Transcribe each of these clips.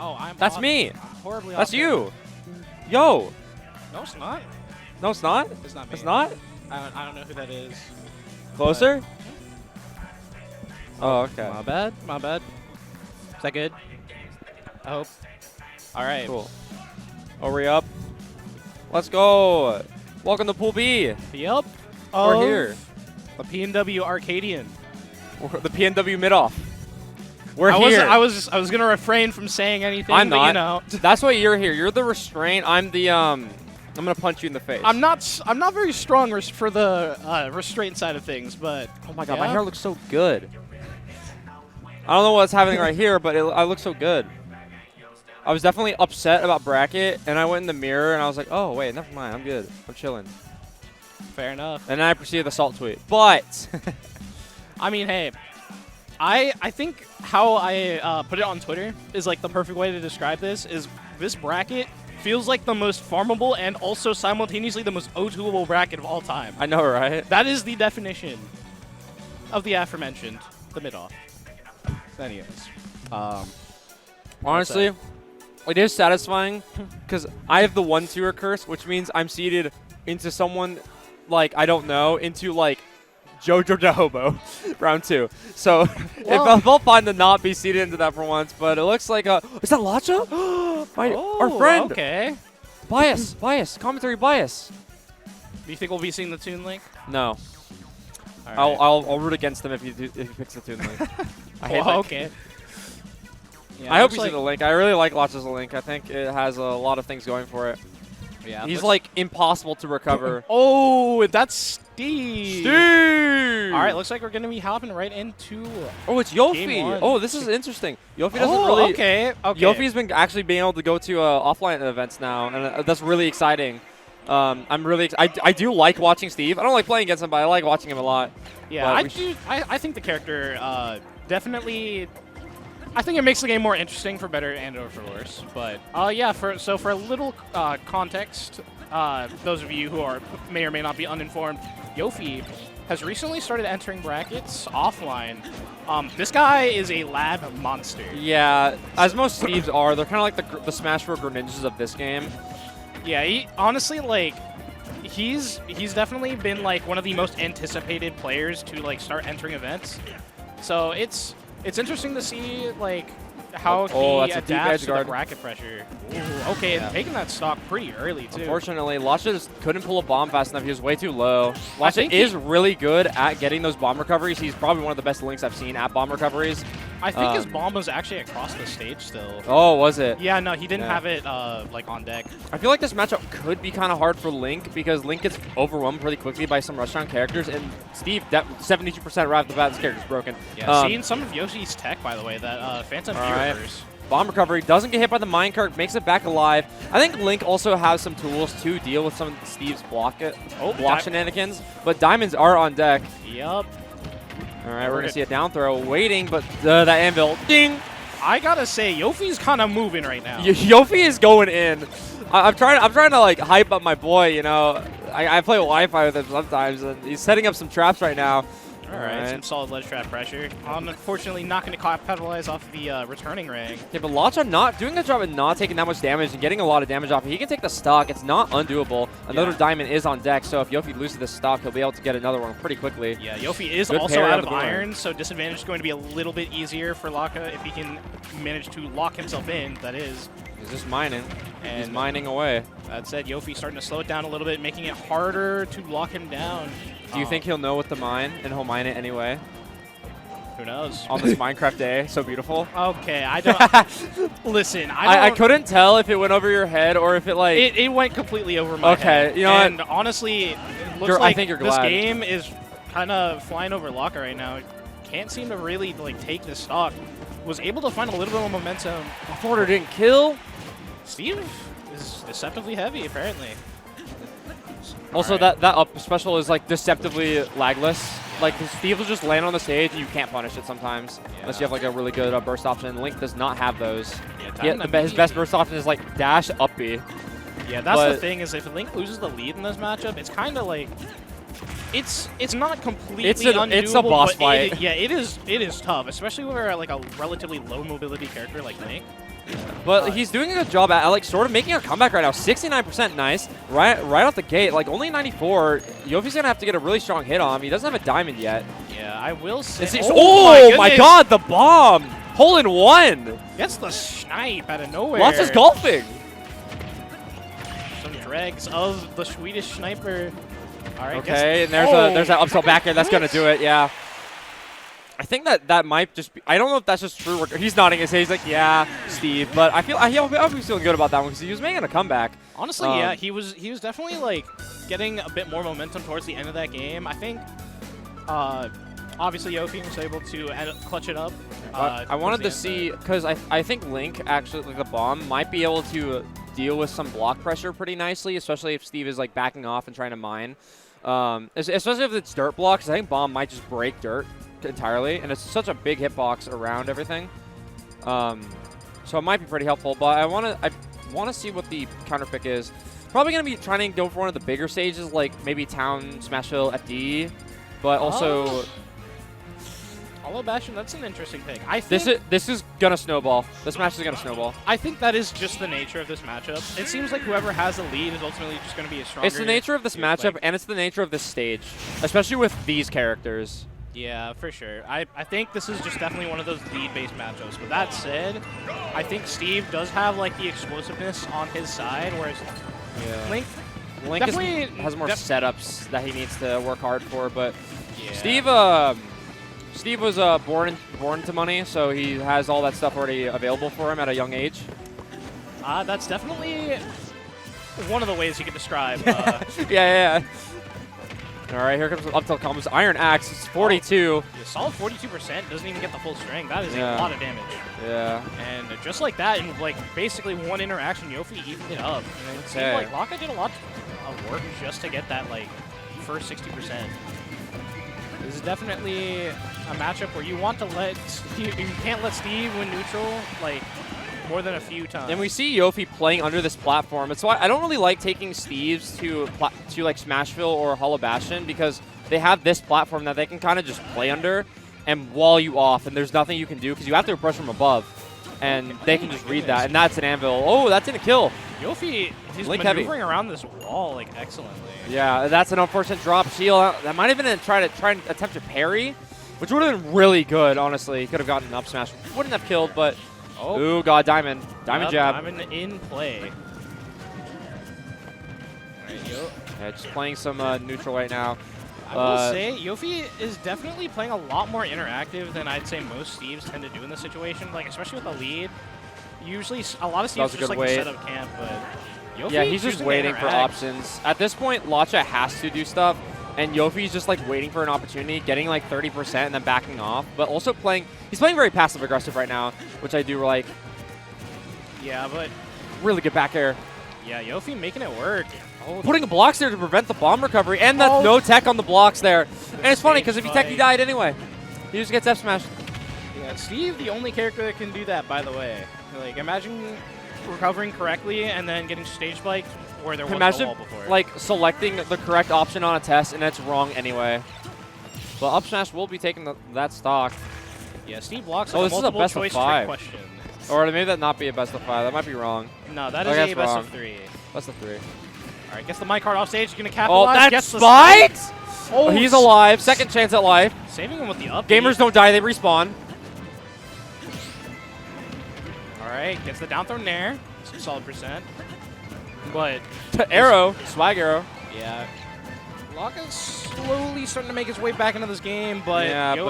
Oh, That's me. Horribly That's off you. Yo. No, it's not. No, it's not. It's not me. It's not. I don't know who that is. Closer. Oh, okay. My bad. My bad. Is that good? I hope. All right. Cool. Hurry up. Let's go. Welcome to Pool B. Yep. We're here. The PNW Arcadian. We're the PNW mid-off. We're I here. I was gonna refrain from saying anything. I'm but, not. You know. That's why you're here. You're the restraint. I'm the I'm gonna punch you in the face. I'm not very strong for the restraint side of things, but oh my god, my hair looks so good. I don't know what's happening right here, but I look so good. I was definitely upset about bracket, and I went in the mirror and I was like, oh wait, never mind. I'm good. I'm chilling. Fair enough. And then I proceeded the salt tweet. But I mean, hey, I think how I put it on Twitter is like the perfect way to describe this. Is this bracket feels like the most farmable and also simultaneously the most O2able bracket of all time. I know, right? That is the definition of the aforementioned, the mid-off. Anyways, honestly, it is satisfying because I have the 1-2 curse, which means I'm seeded into someone like I don't know, into like Jojo de Hobo round 2. So well, it felt fine to not be seeded into that for once, but it looks like is that Lacha? Our friend. Okay. Bias, commentary bias. Do you think we'll be seeing the Toon Link? No. Right. I'll root against him if he picks the Toon Link. I hate that. Okay. Yeah, I hope he's in the Link. I really like Lacha's Link. I think it has a lot of things going for it. Yeah. He's like impossible to recover. Oh, that's Steve. Steve! All right, looks like we're going to be hopping right into Oh, it's Yophey. Game 1. Oh, this is interesting. Yophey doesn't really... okay. Yophey's been actually being able to go to offline events now, and that's really exciting. I'm really I do like watching Steve. I don't like playing against him, but I like watching him a lot. Yeah, I think the character definitely... I think it makes the game more interesting for better and or for worse. But yeah, for a little context, those of you who may or may not be uninformed, Yophey has recently started entering brackets offline. This guy is a lab monster. Yeah, as most Steves are, they're kind of like the Smash Bros. Greninjas of this game. Yeah, he honestly like he's definitely been like one of the most anticipated players to like start entering events. So it's interesting to see like how he adapts to the bracket pressure. Ooh, okay, and taking that stock pretty early too. Unfortunately, Lacha just couldn't pull a bomb fast enough. He was way too low. Lacha is really good at getting those bomb recoveries. He's probably one of the best Links I've seen at bomb recoveries. I think his bomb was actually across the stage still. Oh, was it? Yeah, no, he didn't have it like on deck. I feel like this matchup could be kind of hard for Link because Link gets overwhelmed pretty quickly by some rush down characters, and Steve, that 72% right off the bat, this character's broken. Yeah, seeing some of Yoshi's tech, by the way, that Phantom Viewers. Bomb recovery, doesn't get hit by the minecart, makes it back alive. I think Link also has some tools to deal with some of Steve's block shenanigans, but diamonds are on deck. Yup. All right, we're going to see a down throw waiting, but that anvil, ding! I got to say, Yophey's kind of moving right now. Yophey is going in. I'm trying to like hype up my boy, you know. I play Wi-Fi with him sometimes, and he's setting up some traps right now. All right, some solid ledge trap pressure. Unfortunately, not going to capitalize off the returning ring. Yeah, but Lacha not doing a job of not taking that much damage and getting a lot of damage off. He can take the stock. It's not undoable. Another diamond is on deck, so if Yophey loses this stock, he'll be able to get another one pretty quickly. Yeah, Yophey is also out of iron, so disadvantage is going to be a little bit easier for Lacha if he can manage to lock himself in, that is. He's just mining. And he's mining away. That said, Yophey starting to slow it down a little bit, making it harder to lock him down. Do you think he'll know what to mine, and he'll mine it anyway? Who knows? On this Minecraft day, so beautiful. Okay, I don't... Listen, I couldn't tell if it went over your head or if it, like... It went completely over my head. Okay, you know and what? honestly, it looks like I think you're this glad. game is kind of flying over Lacha right now. Can't seem to really, like, take this stock. Was able to find a little bit of momentum. Forder didn't kill. Steve is deceptively heavy, apparently. Also, that up special is like deceptively lagless. Like Steve will just land on the stage and you can't punish it sometimes unless you have like a really good burst option. Link does not have those. His best burst option is like dash up B. Yeah, that's the thing is if Link loses the lead in this matchup, it's kind of like it's not completely undoable. It's a boss fight. It is tough, especially with like a relatively low mobility character like Link. But he's doing a good job at like sort of making a comeback right now. 69% nice. Right off the gate. Like only 94. Yophey's gonna have to get a really strong hit on him. He doesn't have a diamond yet. Yeah, I will say. Oh my god, the bomb! Hole in one! Gets the snipe out of nowhere. Lacha's golfing. Some dregs of the Swedish sniper. All right. Okay, and there's that up tilt back air. That's gonna do it. Yeah. I think that might just be. I don't know if that's just true. He's nodding his head. He's like, yeah, Steve. But I hope he's feeling good about that one because he was making a comeback. Honestly, yeah, he was definitely like getting a bit more momentum towards the end of that game. I think. Obviously, Yophey was able to clutch it up. I wanted to see because I think Link actually, like the bomb, might be able to deal with some block pressure pretty nicely, especially if Steve is like backing off and trying to mine. Especially if it's dirt blocks. I think bomb might just break dirt entirely, and it's such a big hitbox around everything. So it might be pretty helpful. But I want to see what the counter pick is. Probably gonna be trying to go for one of the bigger stages, like maybe Town Smashville FD, but also. Hollow Bastion, that's an interesting pick. I think this is gonna snowball. This match is gonna snowball. I think that is just the nature of this matchup. It seems like whoever has the lead is ultimately just gonna be a stronger. It's the nature of this matchup, and it's the nature of this stage, especially with these characters. Yeah, for sure. I think this is just definitely one of those lead-based matchups. With that said, I think Steve does have like the explosiveness on his side, whereas Link has more setups that he needs to work hard for. But yeah. Steve was born into money, so he has all that stuff already available for him at a young age. That's definitely one of the ways you could describe. Yeah. All right, here comes up tilt combos. Iron Axe, it's 42. A solid 42%, doesn't even get the full string. That is a lot of damage. Yeah. And just like that, in like basically one interaction, Yophey evened it up. And it seemed like Lacha did a lot of work just to get that like first 60%. This is definitely a matchup where you want to let Steve, you can't let Steve win neutral like more than a few times. And we see Yophey playing under this platform. It's why I don't really like taking Steves to like Smashville or Hollow Bastion because they have this platform that they can kind of just play under and wall you off, and there's nothing you can do because you have to approach from above, and they can just read that, and that's an anvil. Oh, that's in a kill. Yophey, he's maneuvering around this wall like excellently. Yeah, that's an unfortunate drop shield. That might have been try and attempt to parry, which would have been really good, honestly. He could have gotten an up smash. Wouldn't have killed, but ooh, god, diamond. Diamond jab. Diamond in play. Yeah, just playing some neutral right now. I will say, Yophey is definitely playing a lot more interactive than I'd say most Steves tend to do in this situation, like especially with the lead. Usually, a lot of Steves just like to set up camp, but Yophey he's just waiting for options. At this point, Lacha has to do stuff, and Yophey's just like waiting for an opportunity, getting like 30% and then backing off, but also he's playing very passive-aggressive right now, which I do like. Yeah, but really good back air. Yeah, Yophey making it work. Putting blocks there to prevent the bomb recovery, and that's no tech on the blocks there. And it's funny because if he tech, he died anyway. He just gets F smashed. Yeah, Steve, the only character that can do that, by the way. Like, imagine recovering correctly and then getting stage spiked where there wasn't a wall before. Like selecting the correct option on a test and it's wrong anyway. But up smash will be taking that stock. Yeah, Steve blocks this is a best of 5. Question. Or maybe that not be a best of 5. That might be wrong. No, that is a best of 3. Best of 3. All right, gets the mic card off stage. He's going to capitalize. Oh, that's spiked! Oh, he's alive. Second chance at life. Saving him with the up. Gamers don't die. They respawn. All right, gets the down throw nair. Some solid percent. But arrow. Swag arrow. Yeah. Lacha's slowly starting to make his way back into this game, but,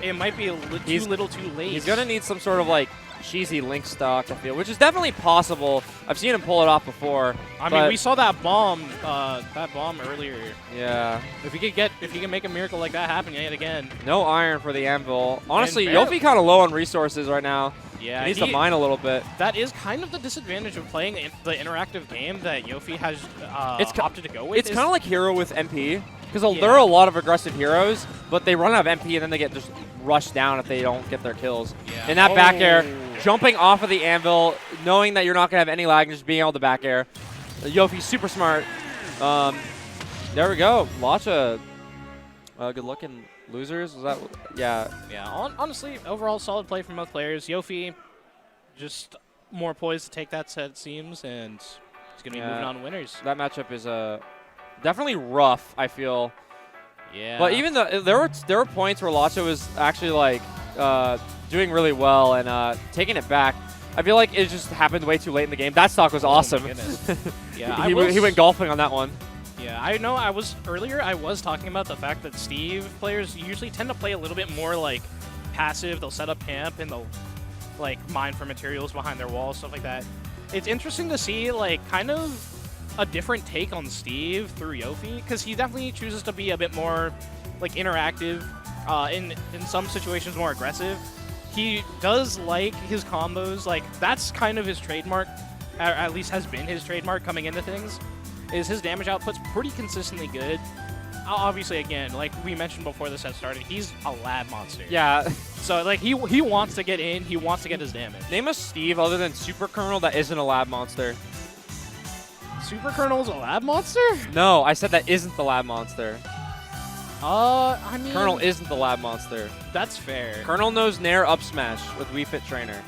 it might be too little too late. He's going to need some sort of like cheesy Link stock, I feel, which is definitely possible. I've seen him pull it off before. I mean, we saw that bomb earlier. Yeah. If he can make a miracle like that happen yet again. No iron for the anvil. Honestly, Yophey kind of low on resources right now. Yeah, he needs to mine a little bit. That is kind of the disadvantage of playing the interactive game that Yophey has opted to go with. It's kind of like Hero with MP, because there are a lot of aggressive heroes, but they run out of MP and then they get just rushed down if they don't get their kills. Yeah. And that back air, jumping off of the anvil, knowing that you're not going to have any lag, and just being able to back air. Yophey's super smart. There we go. Lacha, good looking losers. Was that? Yeah. Yeah. Honestly, overall solid play from both players. Yophey just more poised to take that set, it seems, and he's going to be moving on winners. That matchup is definitely rough, I feel. Yeah. But even there were points where Lacha was actually like doing really well and taking it back. I feel like it just happened way too late in the game. That stock was awesome. Yeah, he went golfing on that one. Yeah, I know. I was talking about the fact that Steve players usually tend to play a little bit more like passive. They'll set up camp and they'll like mine for materials behind their walls, stuff like that. It's interesting to see like kind of a different take on Steve through Yophey, because he definitely chooses to be a bit more like interactive, in some situations more aggressive. He does like his combos, like that's kind of his trademark, or at least has been his trademark coming into things, is his damage output's pretty consistently good. Obviously, again, like we mentioned before the set started, he's a lab monster. Yeah. So like he wants to get in, he wants to get his damage. Name a Steve other than Super Colonel that isn't a lab monster. Super Colonel's a lab monster? No, I said that isn't the lab monster. I mean... Colonel isn't the lab monster. That's fair. Colonel knows Nair up smash with Wii Fit Trainer.